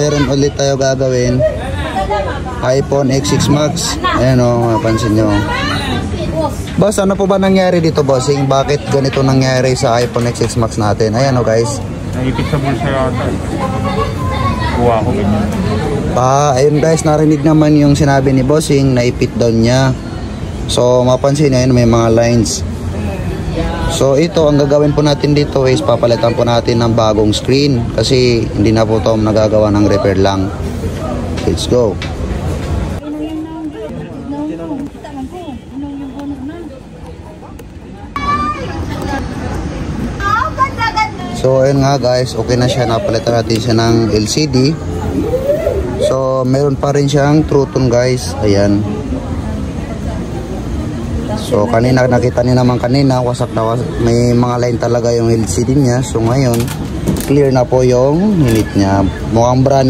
meron ulit tayo gagawin. iPhone X6 Max. Ayan o, mapansin nyo. Boss, ano po ba nangyari dito, bossing? Bakit ganito nangyari sa iPhone X6 Max natin? Ayan o, guys. Naipit sa bulsa yata. Kuha ko ganyan. Ayun guys, narinig naman yung sinabi ni bossing, naipit daw niya. So, mapansin nyo, may mga lines. So, ito, ang gagawin po natin dito is papalitan po natin ng bagong screen. Kasi, hindi na po ito nagagawa ng repair lang. Let's go. So ayun nga guys, okay na siya, napalitan natin siya ng LCD. So meron pa rin siyang True Tone guys, ayan. So kanina, nakita niyo naman kanina, wasak na wasak. May mga line talaga yung LCD niya. So ngayon, clear na po yung unit niya. Mukhang brand